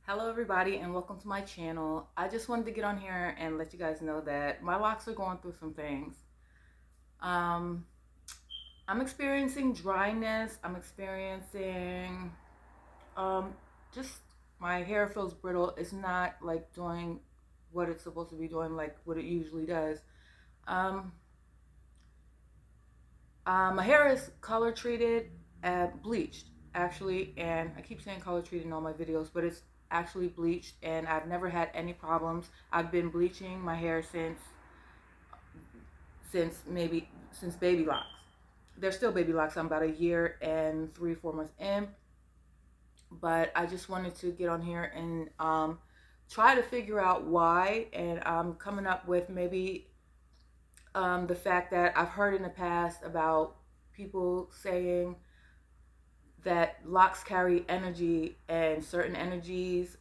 Hello everybody and welcome to my channel. I just wanted to get on here and let you guys know that my locks are going through some things. Um, I'm experiencing dryness. I'm experiencing um, just my hair feels brittle. It's not like doing what it's supposed to be doing, like what it usually does. Um, my hair is color treated and bleached actually, and I keep saying color treated in all my videos, but it's actually bleached, and I've never had any problems. I've been bleaching my hair since baby locks. They're still baby locks. I'm about a year and 3-4 months in, but I just wanted to get on here and try to figure out why, and I'm coming up with maybe the fact that I've heard in the past about people saying that locks carry energy, and certain energies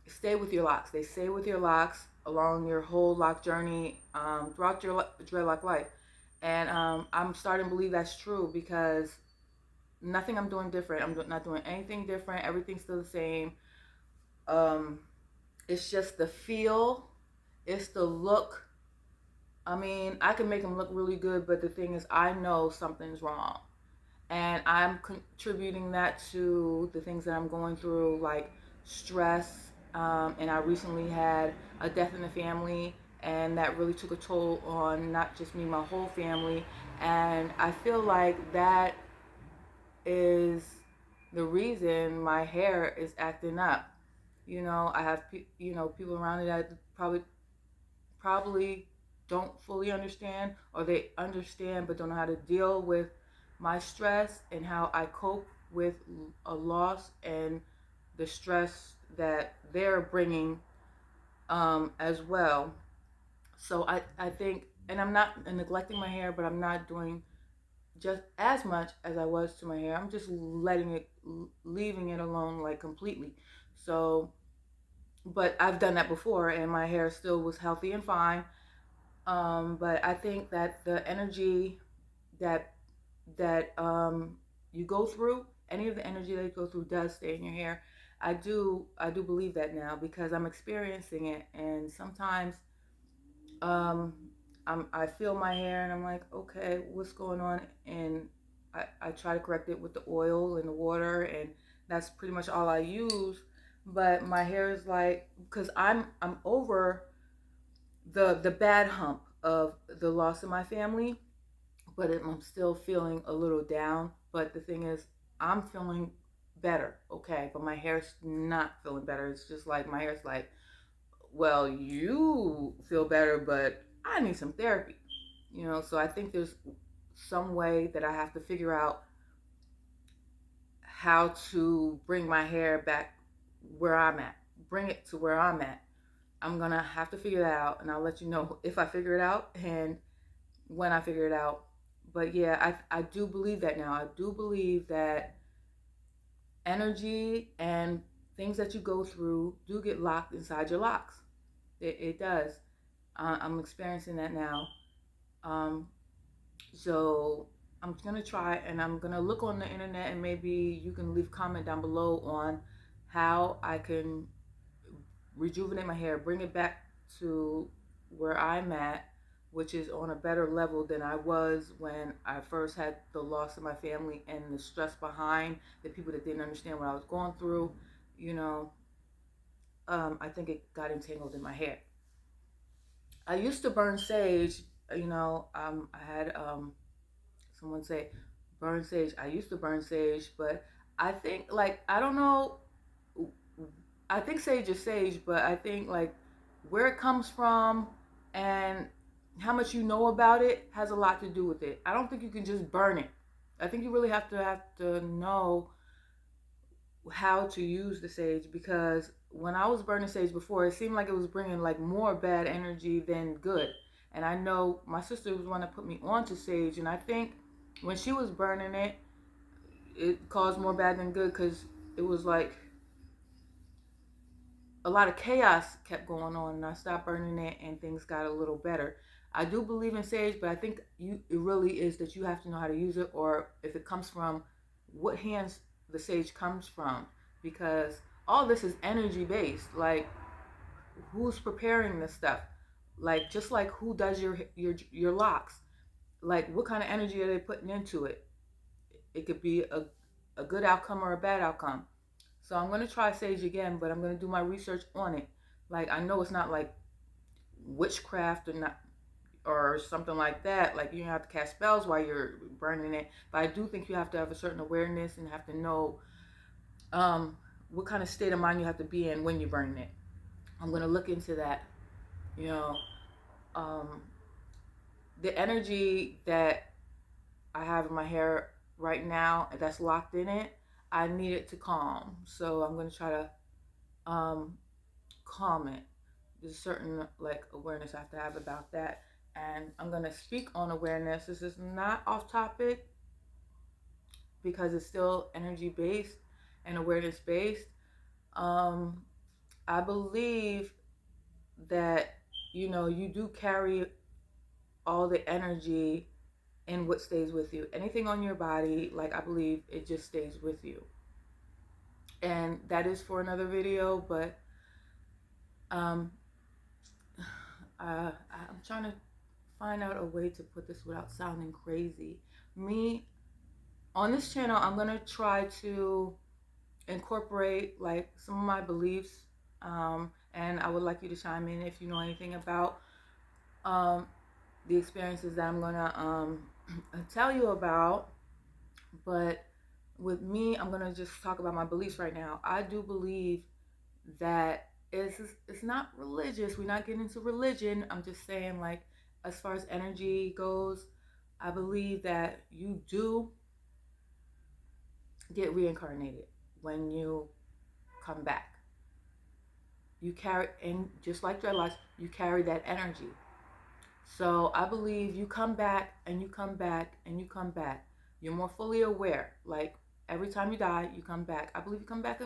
stay with your locks. They stay with your locks along your whole lock journey, throughout your dreadlock life. And I'm starting to believe that's true because nothing I'm doing different. I'm not doing anything different. Everything's still the same. Um, it's just the feel, it's the look. I mean, I can make them look really good, but the thing is, I know something's wrong. And I'm contributing that to the things that I'm going through, like stress. And I recently had a death in the family, and that really took a toll on not just me, my whole family. And I feel like that is the reason my hair is acting up. I have people around me that probably don't fully understand, or they understand but don't know how to deal with my stress and how I cope with a loss and the stress that they're bringing as well. So I think, and I'm not neglecting my hair, but I'm not doing just as much as I was to my hair. I'm just leaving it alone, like, completely. So, but I've done that before, and my hair still was healthy and fine. But I think that the energy that you go through, any of the energy that you go through does stay in your hair. I do believe that now because I'm experiencing it, and sometimes um, I feel my hair and I'm like, okay, what's going on? And I try to correct it with the oil and the water, and that's pretty much all I use. But my hair is like, because I'm over the bad hump of the loss of my family, but I'm still feeling a little down. But the thing is, I'm feeling better, okay, but my hair's not feeling better. It's just like my hair's like, well, you feel better, but I need some therapy. So I think there's some way that I have to figure out how to bring my hair back where I'm at, bring it to where I'm at. I'm gonna have to figure that out, and I'll let you know if I figure it out and when I figure it out. But yeah, I do believe that now. I do believe that energy and things that you go through do get locked inside your locks. It does. I'm experiencing that now. Um, so I'm gonna try, and I'm gonna look on the internet, and maybe you can leave a comment down below on how I can rejuvenate my hair, bring it back to where I'm at, which is on a better level than I was when I first had the loss of my family and the stress behind the people that didn't understand what I was going through. You know, I think it got entangled in my hair. I used to burn sage. I had someone say burn sage. I used to burn sage, but I think, like, I don't know. I think sage is sage, but I think, like, where it comes from and how much you know about it has a lot to do with it. I don't think you can just burn it. I think you really have to know how to use the sage, because when I was burning sage before, it seemed like it was bringing, like, more bad energy than good. And I know my sister was one that put me onto sage, and I think when she was burning it, it caused more bad than good, because it was like a lot of chaos kept going on, and I stopped burning it and things got a little better. I do believe in sage, but I think it really is that you have to know how to use it, or if it comes from what hands the sage comes from, because all this is energy based. Like, who's preparing this stuff? Like, just like who does your locks? Like, what kind of energy are they putting into it? It could be a good outcome or a bad outcome. So I'm gonna try sage again, but I'm gonna do my research on it. Like, I know it's not like witchcraft or not or something like that. Like, you don't have to cast spells while you're burning it, but I do think you have to have a certain awareness and have to know um, what kind of state of mind you have to be in when you're burning it. I'm gonna look into that. You know, um, the energy that I have in my hair right now that's locked in it, I need it to calm. So I'm gonna try to calm it. There's a certain like awareness I have to have about that. And I'm gonna speak on awareness. This is not off topic because it's still energy based and awareness based. Um, I believe that you do carry all the energy in what stays with you. Anything on your body, like, I believe it just stays with you. And that is for another video, but um, I'm trying to find out a way to put this without sounding crazy. Me, on this channel, I'm gonna try to incorporate like some of my beliefs, and I would like you to chime in if you know anything about um, the experiences that I'm gonna tell you about. But with me, I'm gonna just talk about my beliefs right now. I do believe that it's not religious. We're not getting into religion. I'm just saying, like, as far as energy goes, I believe that you do get reincarnated when you come back. You carry, and just like dreadlocks, you carry that energy. So I believe you come back and you come back and you come back. You're more fully aware. Like, every time you die, you come back. I believe you come back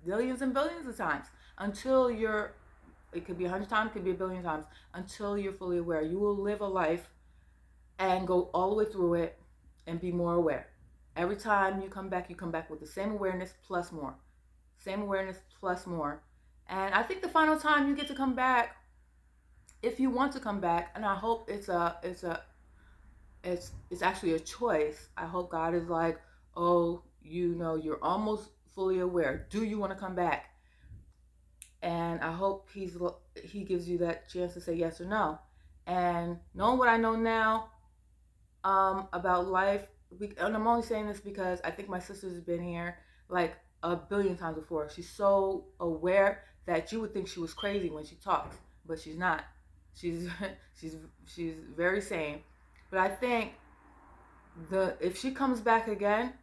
billions and billions of times until you're, it could be 100 times, it could be a billion times, until you're fully aware. You will live a life and go all the way through it and be more aware. Every time you come back with the same awareness plus more. Same awareness plus more. And I think the final time you get to come back, if you want to come back, and I hope it's actually a choice. I hope God is like, oh, you're almost fully aware. Do you want to come back? And I hope he gives you that chance to say yes or no. And knowing what I know now about life, and I'm only saying this because I think my sister's been here like a billion times before. She's so aware that you would think she was crazy when she talks, but she's not. She's she's she's very sane. But I think if she comes back again,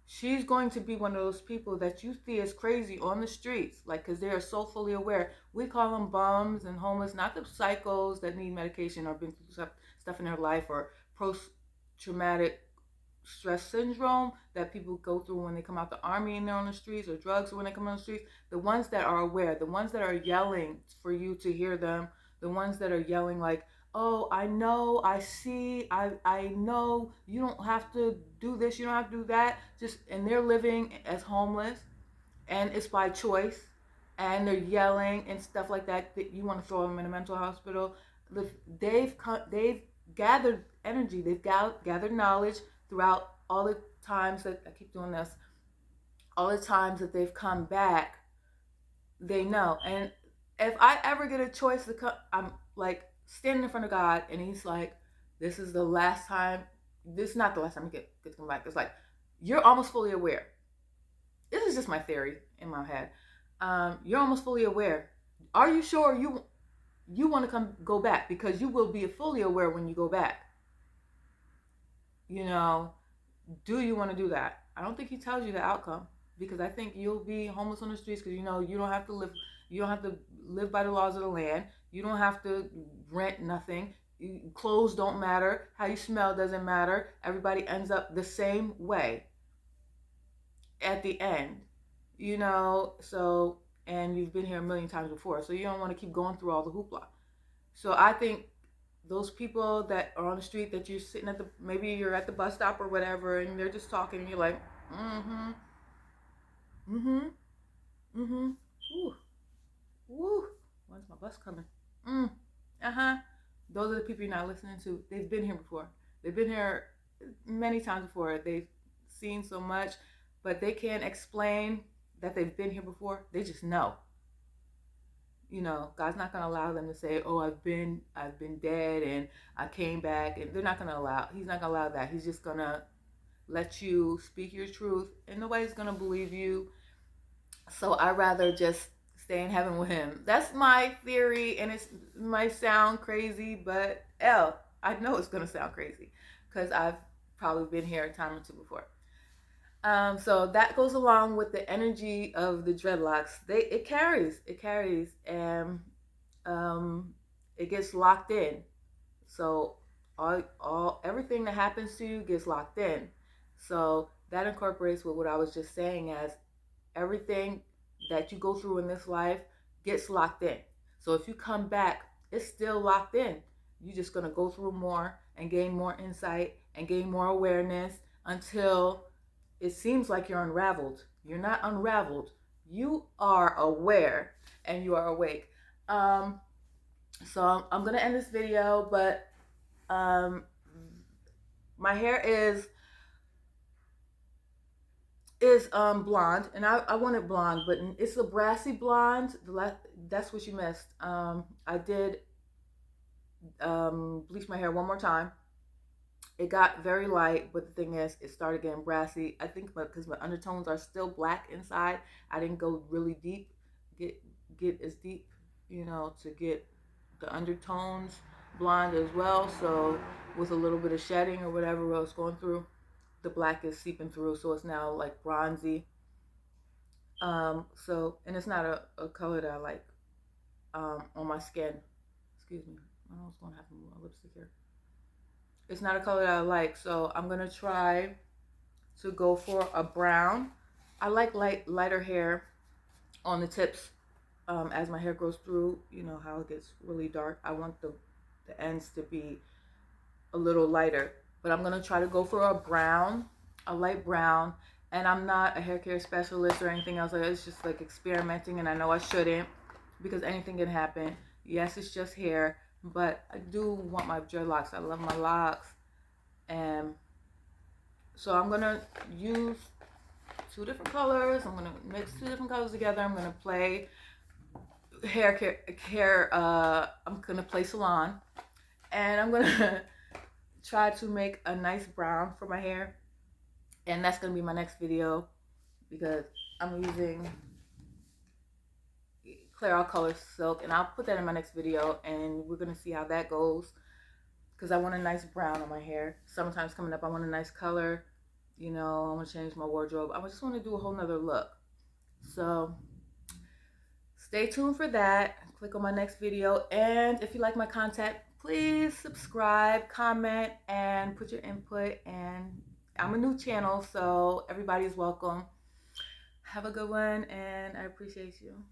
she's going to be one of those people that you see as crazy on the streets, like, because they are so fully aware. We call them bums and homeless, not the psychos that need medication or been through stuff in their life, or post-traumatic stress syndrome that people go through when they come out the army and they're on the streets, or drugs when they come on the streets. The ones that are aware, the ones that are yelling for you to hear them, the ones that are yelling like, oh, I know, I see, I know, you don't have to do this, you don't have to do that. Just, and they're living as homeless, and it's by choice, and they're yelling and stuff like that, that you want to throw them in a mental hospital. They've gathered energy, they've gathered knowledge throughout all the times that, I keep doing this, all the times that they've come back. They know. And if I ever get a choice to come, I'm like standing in front of God, and he's like, this is the last time, this is not the last time you get to come back. It's like, you're almost fully aware. This is just my theory in my head. You're almost fully aware. Are you sure you want to go back? Because you will be fully aware when you go back. Do you want to do that? I don't think he tells you the outcome, because I think you'll be homeless on the streets because you don't have to live by the laws of the land. You don't have to rent nothing. Clothes don't matter. How you smell doesn't matter. Everybody ends up the same way at the end. So, and you've been here a million times before, so you don't want to keep going through all the hoopla. So I think those people that are on the street, that you're sitting maybe you're at the bus stop or whatever, and they're just talking, and you're like, mm-hmm, mm-hmm, Mm-hmm. Woo. Woo. When's my bus coming? Uh-huh. Those are the people you're not listening to. They've been here before. They've been here many times before. They've seen so much, but they can't explain that they've been here before. They just know. You know, God's not gonna allow them to say, "Oh, I've been dead and I came back," and they're not gonna allow. He's not gonna allow that. He's just gonna let you speak your truth, and nobody's gonna believe you. So I rather just stay in heaven with him. That's my theory, and it might sound crazy, but I know it's gonna sound crazy because I've probably been here a time or two before. So that goes along with the energy of the dreadlocks. It carries, and it gets locked in. So all everything that happens to you gets locked in. So that incorporates with what I was just saying, as everything that you go through in this life gets locked in. So if you come back, it's still locked in. You're just going to go through more and gain more insight and gain more awareness until it seems like you're unraveled. You're not unraveled. You are aware and you are awake. So I'm going to end this video, but my hair is blonde, and I want it blonde, but it's a brassy blonde. That's what you missed. I did bleach my hair one more time. It got very light, but the thing is, it started getting brassy. I think because my undertones are still black inside, I didn't go really deep, get as deep, you know, to get the undertones blonde as well. So with a little bit of shedding or whatever I was going through, the black is seeping through, so it's now like bronzy. So, and it's not a color that I like on my skin. Excuse me. I don't know what's going to happen with my lipstick here. It's not a color that I like, so I'm gonna try to go for a brown. I like lighter hair on the tips. As my hair grows through, you know how it gets really dark. I want the ends to be a little lighter, but I'm gonna try to go for a brown, a light brown. And I'm not a hair care specialist or anything else. It's just like experimenting, and I know I shouldn't because anything can happen. Yes, it's just hair, but I do want my dreadlocks. I love my locks, and so I'm gonna use two different colors. I'm gonna mix two different colors together. I'm gonna play I'm gonna play salon, and I'm gonna try to make a nice brown for my hair, and that's gonna be my next video because I'm using Clairol Color Silk, and I'll put that in my next video, and we're gonna see how that goes because I want a nice brown on my hair. Summertime's coming up. I want a nice color. You know, I want to change my wardrobe. I just want to do a whole nother look. So stay tuned for that. Click on my next video, and if you like my content, please subscribe, comment, and put your input. And I'm a new channel, so everybody's welcome. Have a good one, and I appreciate you.